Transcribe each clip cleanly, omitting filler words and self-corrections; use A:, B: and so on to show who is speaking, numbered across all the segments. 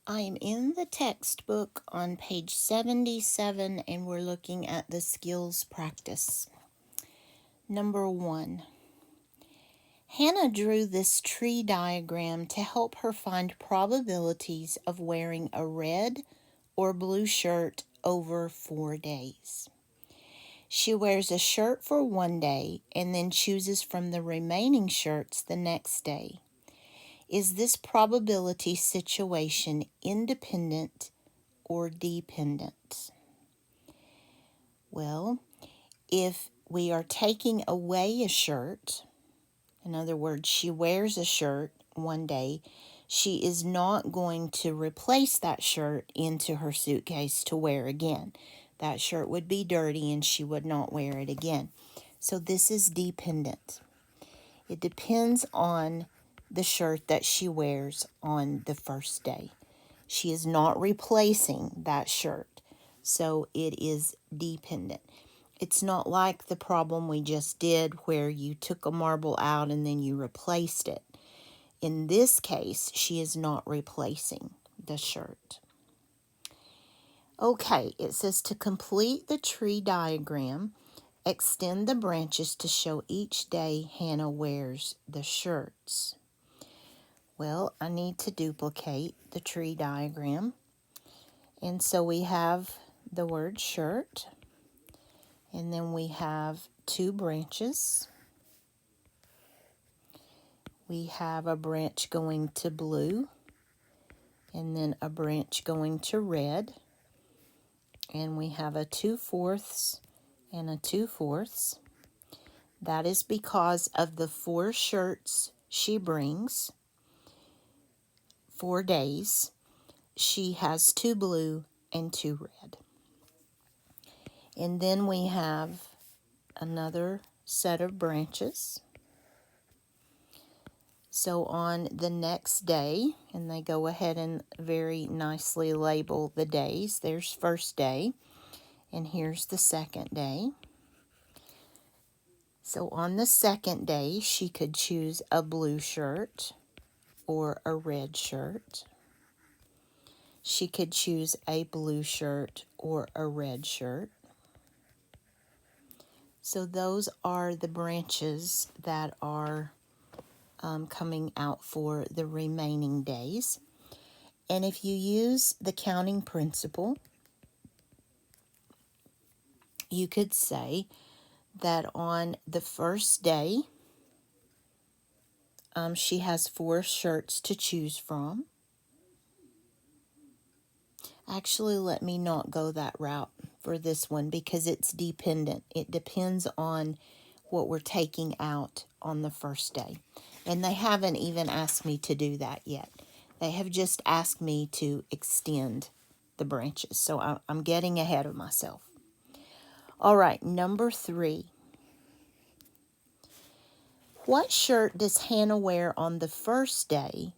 A: I'm in the textbook on page 77 and we're looking at the skills practice. Number 1. Hannah drew this tree diagram to help her find probabilities of wearing a red or blue shirt over 4 days. She wears a shirt for one day and then chooses from the remaining shirts the next day. Is this probability situation independent or dependent? Well, if we are taking away a shirt, in other words, she wears a shirt one day, she is not going to replace that shirt into her suitcase to wear again. That shirt would be dirty and she would not wear it again. So this is dependent. It depends on the shirt that she wears on the first day. She is not replacing that shirt, so it is dependent. It's not like the problem we just did where you took a marble out and then you replaced it. In this case, she is not replacing the shirt. Okay, it says to complete the tree diagram, extend the branches to show each day Hannah wears the shirts. Well, I need to duplicate the tree diagram. And so we have the word shirt. And then we have 2 branches. We have a branch going to blue. And then a branch going to red. And we have a 2/4 and a 2/4. That is because of the 4 shirts she brings. 4 days. She has 2 blue and 2 red. And then we have another set of branches. So on the next day, and they go ahead and very nicely label the days. There's first day, and here's the second day. So on the second day, she could choose a blue shirt or a red shirt. She could choose a blue shirt or a red shirt. So those are the branches that are coming out for the remaining days. And if you use the counting principle, you could say that on the first day, she has 4 shirts to choose from. Actually, let me not go that route for this one because it's dependent. It depends on what we're taking out on the first day. And they haven't even asked me to do that yet. They have just asked me to extend the branches. So I'm getting ahead of myself. All right, number 3. What shirt does Hannah wear on the first day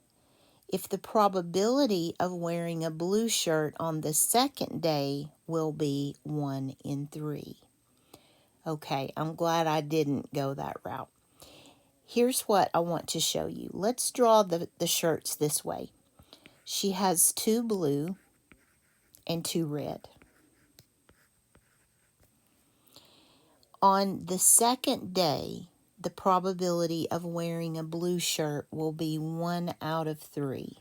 A: if the probability of wearing a blue shirt on the second day will be 1 in 3? Okay, I'm glad I didn't go that route. Here's what I want to show you. Let's draw the shirts this way. She has 2 blue and 2 red. On the second day, the probability of wearing a blue shirt will be 1 out of 3.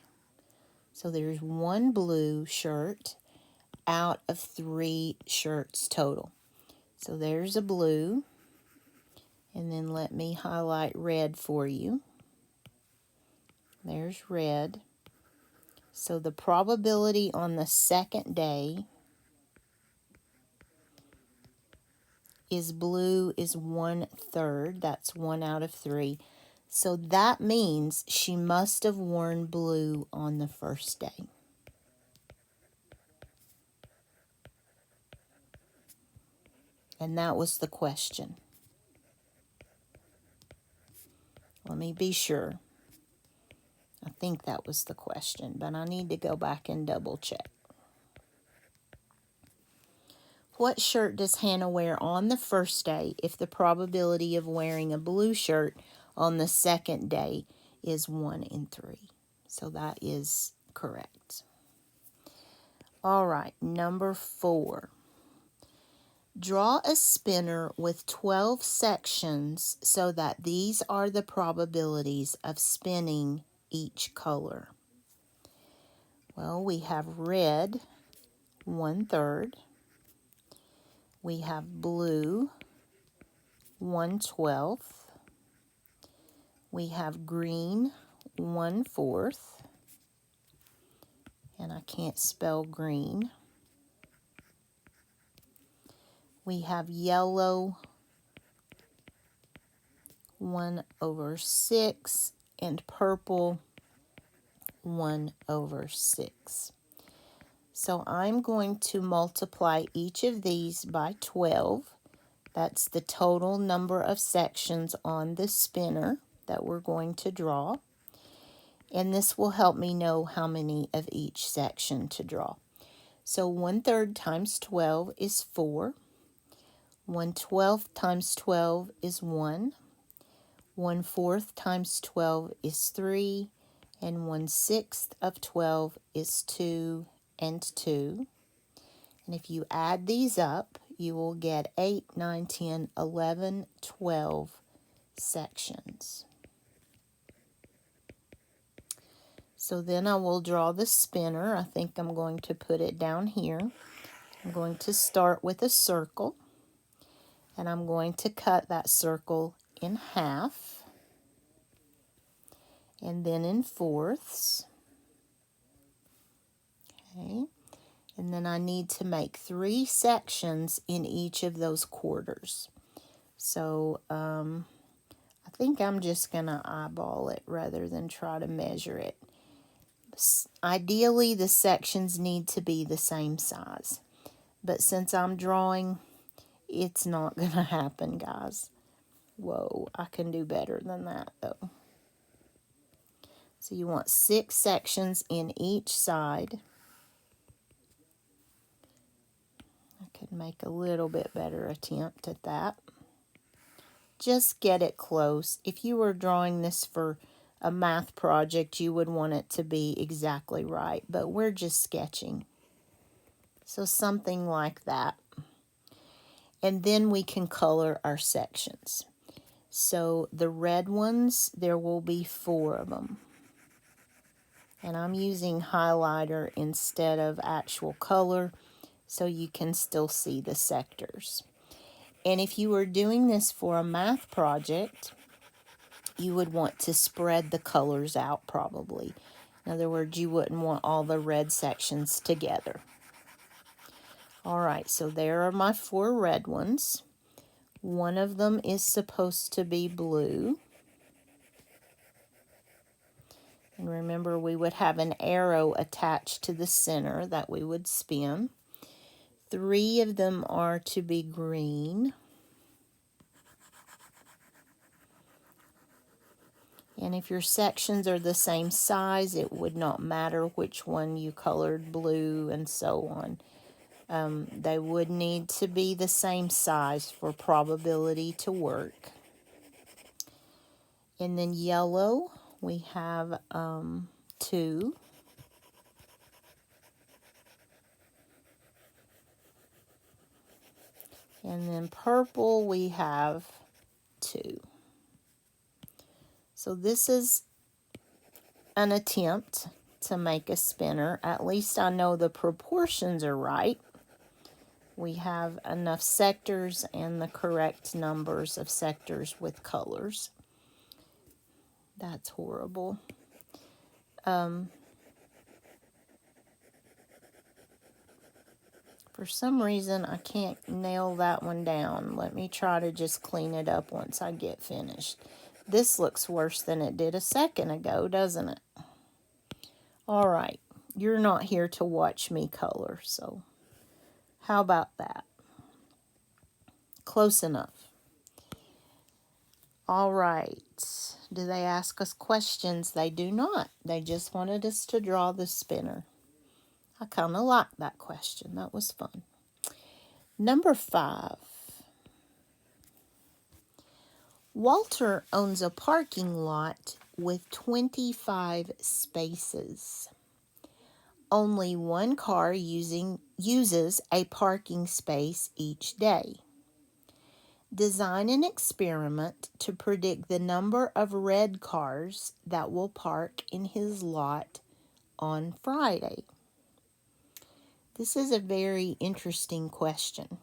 A: So there's 1 blue shirt out of 3 shirts total. So there's a blue. And then let me highlight red for you. There's red. So the probability on the second day is blue is 1/3. That's 1 out of 3. So that means she must have worn blue on the first day. And that was the question. Let me be sure. I think that was the question, but I need to go back and double check. What shirt does Hannah wear on the first day if the probability of wearing a blue shirt on the second day is 1 in 3? So that is correct. All right, number 4. Draw a spinner with 12 sections so that these are the probabilities of spinning each color. Well, we have red, 1/3. We have blue, 1/12. We have green, 1/4. And I can't spell green. We have yellow, 1/6, and purple, 1/6. So I'm going to multiply each of these by 12. That's the total number of sections on the spinner that we're going to draw. And this will help me know how many of each section to draw. So 1/3 times 12 is 4. 1/12 times 12 is 1. 1/4 times 12 is 3. And 1/6 of 12 is 2 and 2. And if you add these up, you will get 8, 9, 10, 11, 12 sections. So then I will draw the spinner. I think I'm going to put it down here. I'm going to start with a circle. And I'm going to cut that circle in half. And then in fourths. Okay. And then I need to make 3 sections in each of those quarters. So I think I'm just going to eyeball it rather than try to measure it. Ideally, the sections need to be the same size. But since I'm drawing, it's not going to happen, guys. Whoa, I can do better than that, though. So you want 6 sections in each side. I could make a little bit better attempt at that. Just get it close. If you were drawing this for a math project, you would want it to be exactly right, but we're just sketching. So something like that. And then we can color our sections. So the red ones, there will be 4 of them. And I'm using highlighter instead of actual color so you can still see the sectors. And if you were doing this for a math project, you would want to spread the colors out probably. In other words, you wouldn't want all the red sections together. All right, so there are my 4 red ones. One of them is supposed to be blue. And remember, we would have an arrow attached to the center that we would spin. 3 of them are to be green. And if your sections are the same size, it would not matter which one you colored blue and so on. They would need to be the same size for probability to work. And then yellow, we have 2. And then purple, we have 2. So this is an attempt to make a spinner. At least I know the proportions are right. We have enough sectors and the correct numbers of sectors with colors. That's horrible. For some reason, I can't nail that one down. Let me try to just clean it up once I get finished. This looks worse than it did a second ago, doesn't it? All right, you're not here to watch me color, so how about that? Close enough. All right. Do they ask us questions? They do not. They just wanted us to draw the spinner. I kind of liked that question. That was fun. Number 5. Walter owns a parking lot with 25 spaces. Only one car uses a parking space each day. Design an experiment to predict the number of red cars that will park in his lot on Friday. This is a very interesting question.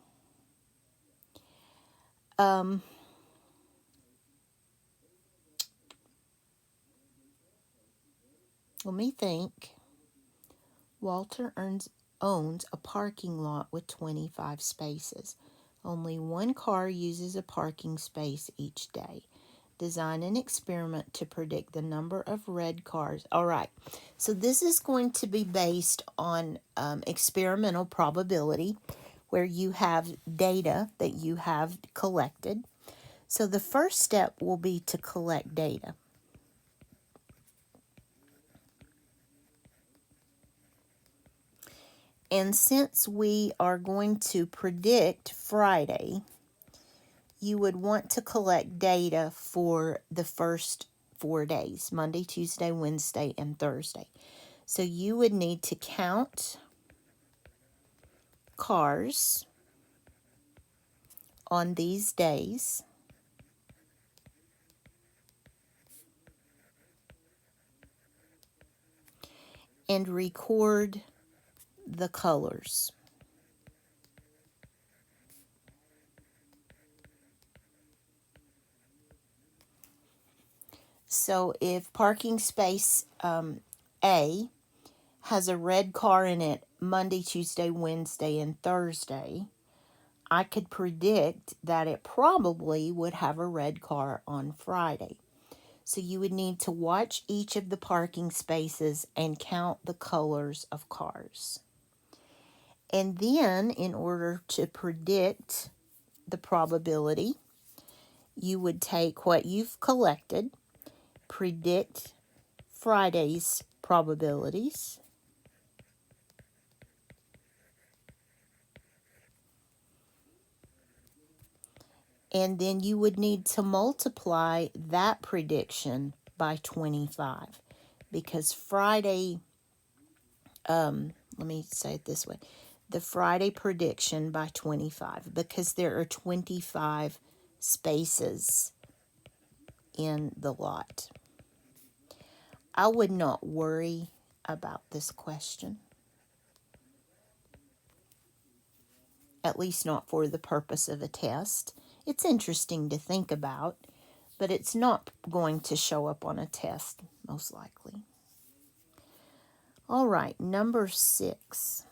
A: Let me think. Walter owns a parking lot with 25 spaces. Only one car uses a parking space each day. Design an experiment to predict the number of red cars. All right, so this is going to be based on experimental probability, where you have data that you have collected. So the first step will be to collect data. And since we are going to predict Friday, you would want to collect data for the first 4 days, Monday, Tuesday, Wednesday, and Thursday. So you would need to count cars on these days and record the colors. So if parking space A has a red car in it Monday, Tuesday, Wednesday, and Thursday, I could predict that it probably would have a red car on Friday. So you would need to watch each of the parking spaces and count the colors of cars. And then, in order to predict the probability, you would take what you've collected, predict Friday's probabilities, and then you would need to multiply that prediction by 25, because Friday, let me say it this way, the Friday prediction by 25, because there are 25 spaces in the lot. I would not worry about this question, at least not for the purpose of a test. It's interesting to think about, but it's not going to show up on a test, most likely. All right, number 6.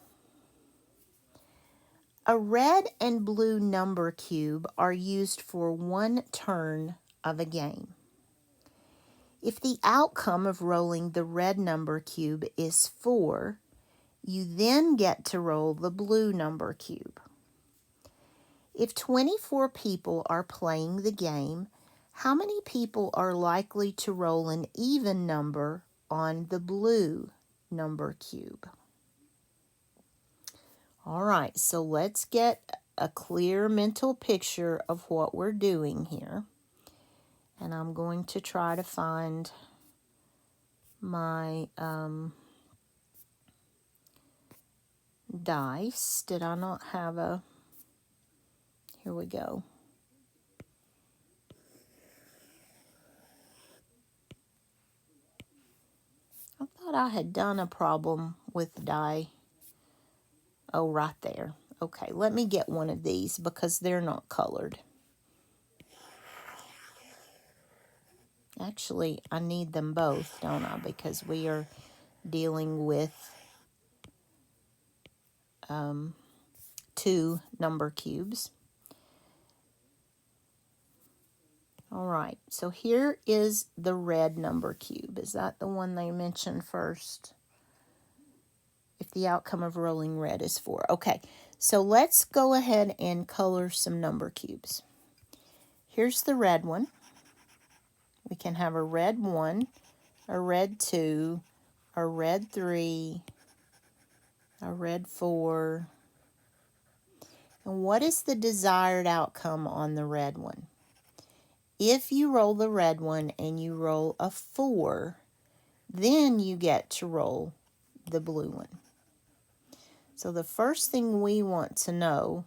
A: A red and blue number cube are used for one turn of a game. If the outcome of rolling the red number cube is 4, you then get to roll the blue number cube. If 24 people are playing the game, how many people are likely to roll an even number on the blue number cube? All right, so let's get a clear mental picture of what we're doing here. And I'm going to try to find my dice. Did I not have a... Here we go. I thought I had done a problem with die. Oh, right there. Okay, let me get one of these because they're not colored. Actually, I need them both, don't I? Because we are dealing with 2 number cubes. All right, so here is the red number cube. Is that the one they mentioned first? If the outcome of rolling red is 4. Okay, so let's go ahead and color some number cubes. Here's the red one. We can have a red 1, a red 2, a red 3, a red 4. And what is the desired outcome on the red one? If you roll the red one and you roll a 4, then you get to roll the blue one. So the first thing we want to know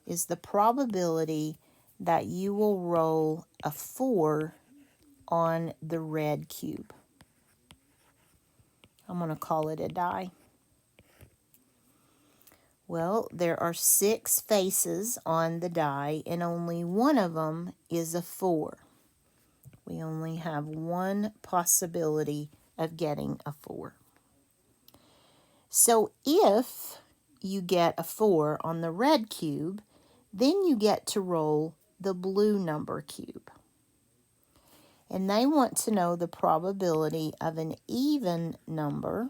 A: is the probability that you will roll a 4 on the red cube. I'm going to call it a die. Well, there are 6 faces on the die, and only one of them is a 4. We only have one possibility of getting a 4. So if you get a 4 on the red cube, then you get to roll the blue number cube. And they want to know the probability of an even number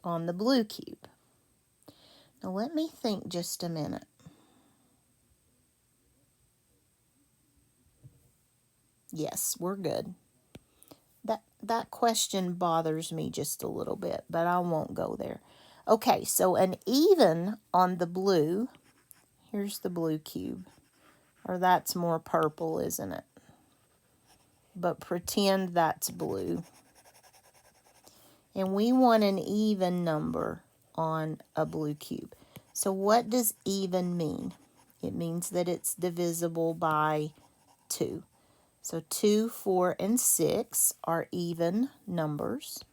A: on the blue cube. Now let me think just a minute. Yes, we're good. That question bothers me just a little bit, but I won't go there. Okay, so an even on the blue, here's the blue cube. Or that's more purple, isn't it? But pretend that's blue. And we want an even number on a blue cube. So what does even mean? It means that it's divisible by 2. So 2, 4, and 6 are even numbers.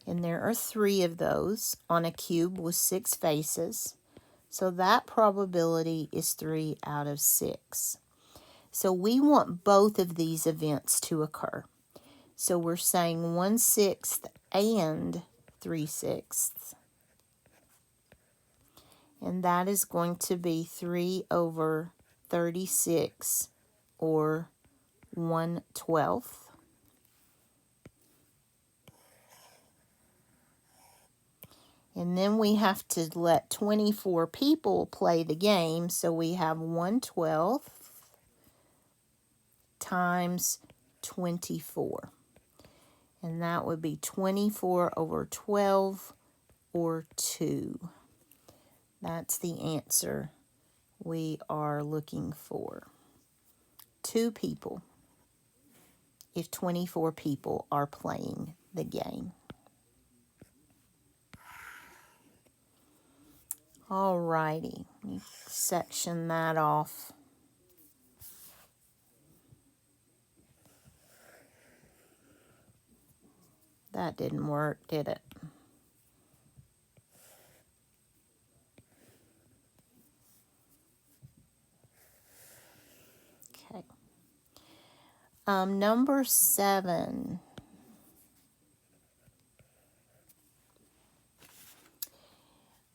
A: And there are 3 of those on a cube with 6 faces. So that probability is 3 out of 6. So we want both of these events to occur. So we're saying 1/6 and 3/6. And that is going to be 3 over 36 or 1/12. And then we have to let 24 people play the game. So we have 1/12 times 24. And that would be 24 over 12 or 2. That's the answer we are looking for. 2 people if 24 people are playing the game. Alrighty, let me section that off. That didn't work, did it? Okay. Number 7.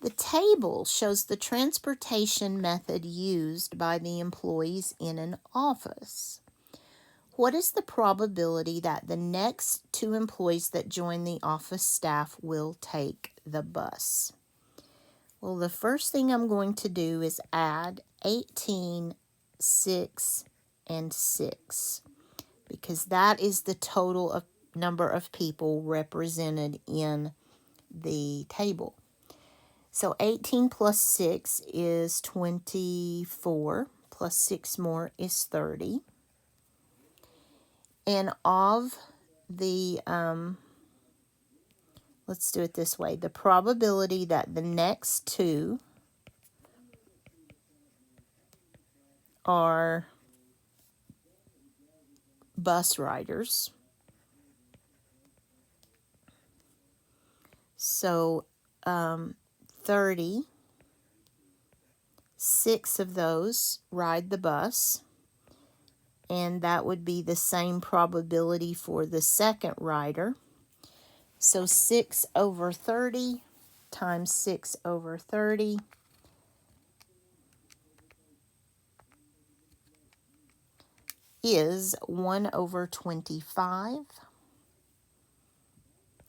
A: The table shows the transportation method used by the employees in an office. What is the probability that the next 2 employees that join the office staff will take the bus? Well, the first thing I'm going to do is add 18, 6, and 6, because that is the total of number of people represented in the table. So 18 plus 6 is 24, plus 6 more is 30. And of the, let's do it this way, the probability that the next 2 are bus riders. So 30, 6 of those ride the bus, and that would be the same probability for the second rider. So 6 over 30 times 6 over 30 is 1 over 25.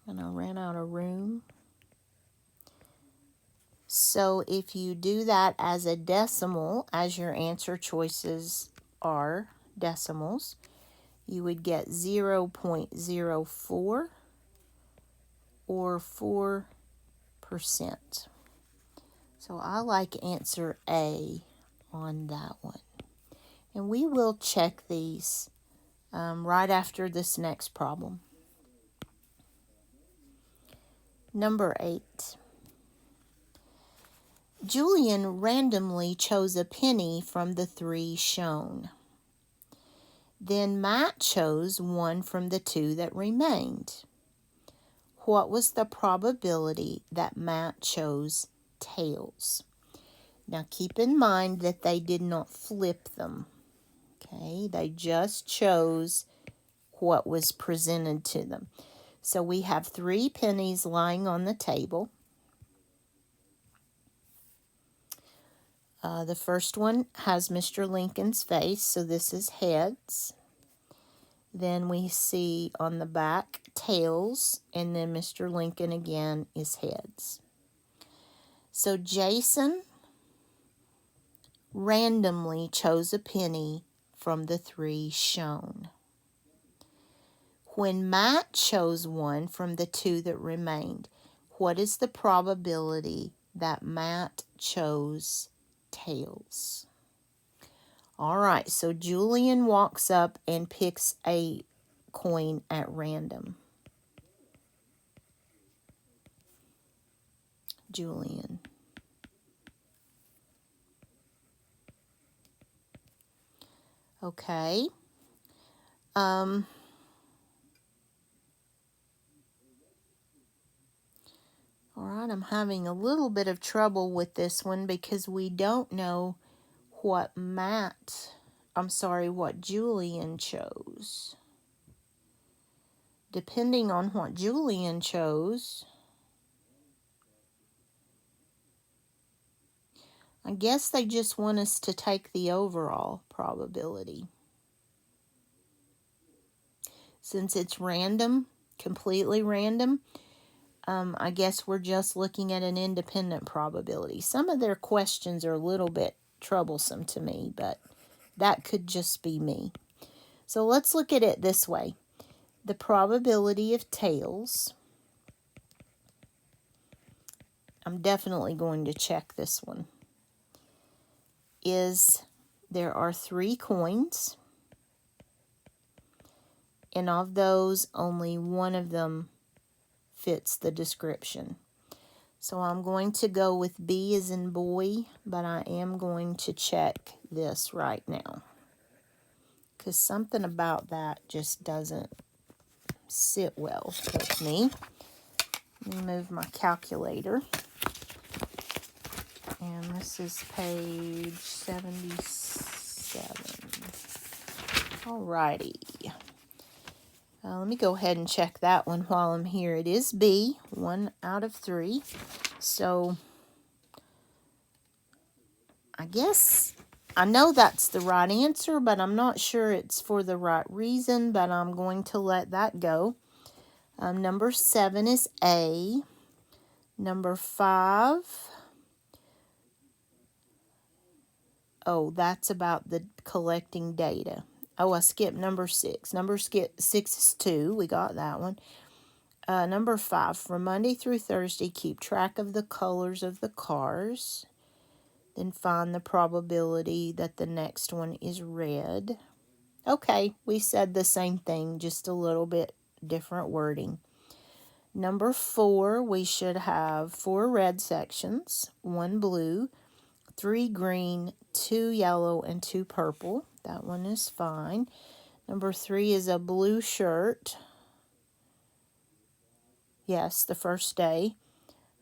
A: And I ran out of room. So if you do that as a decimal, as your answer choices are decimals, you would get 0.04 or 4%. So I like answer A on that one. And we will check these right after this next problem. Number 8. Julian randomly chose a penny from the 3 shown. Then Matt chose one from the 2 that remained. What was the probability that Matt chose tails? Now keep in mind that they did not flip them. Okay, they just chose what was presented to them. So we have 3 pennies lying on the table. The first one has Mr. Lincoln's face, so this is heads. Then we see on the back tails, and then Mr. Lincoln again is heads. So Jason randomly chose a penny from the 3 shown. When Matt chose one from the 2 that remained, what is the probability that Matt chose tails? All right, so Julian walks up and picks a coin at random. Julian. Okay. All right, I'm having a little bit of trouble with this one because we don't know what Julian chose. Depending on what Julian chose, I guess they just want us to take the overall probability. Since it's random, completely random, I guess we're just looking at an independent probability. Some of their questions are a little bit troublesome to me, but that could just be me. So let's look at it this way. The probability of tails, I'm definitely going to check this one, is there are 3 coins, and of those, only one of them fits the description. So I'm going to go with B as in boy, but I am going to check this right now, because something about that just doesn't sit well with me. Let me move my calculator. And this is page 77. Alrighty. Let me go ahead and check that one while I'm here. It is B, 1 out of 3. So I guess I know that's the right answer, but I'm not sure it's for the right reason, but I'm going to let that go. Number 7 is A. Number 5. Oh, that's about the collecting data. Oh, I skipped number 6. Number 6 is 2. We got that one. Number 5, from Monday through Thursday, keep track of the colors of the cars. Then find the probability that the next one is red. Okay, we said the same thing, just a little bit different wording. Number 4, we should have 4 red sections, 1 blue, 3 green, 2 yellow, and 2 purple. That one is fine. Number 3 is a blue shirt. Yes, the first day.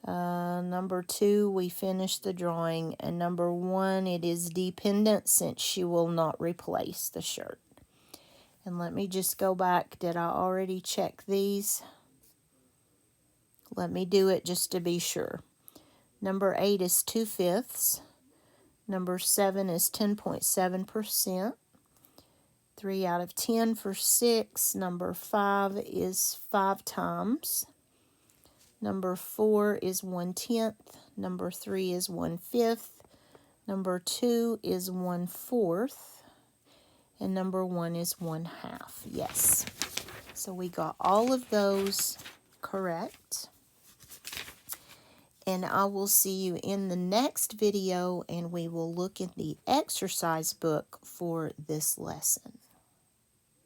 A: Number 2, we finished the drawing. And number 1, it is dependent since she will not replace the shirt. And let me just go back. Did I already check these? Let me do it just to be sure. Number 8 is 2/5. Number 7 is 10.7%. 3 out of 10 for 6. Number 5 is 5 times. Number 4 is 1/10. Number 3 is 1/5. Number 2 is 1/4. And number 1 is 1/2. Yes. So we got all of those correct. And I will see you in the next video, and we will look at the exercise book for this lesson.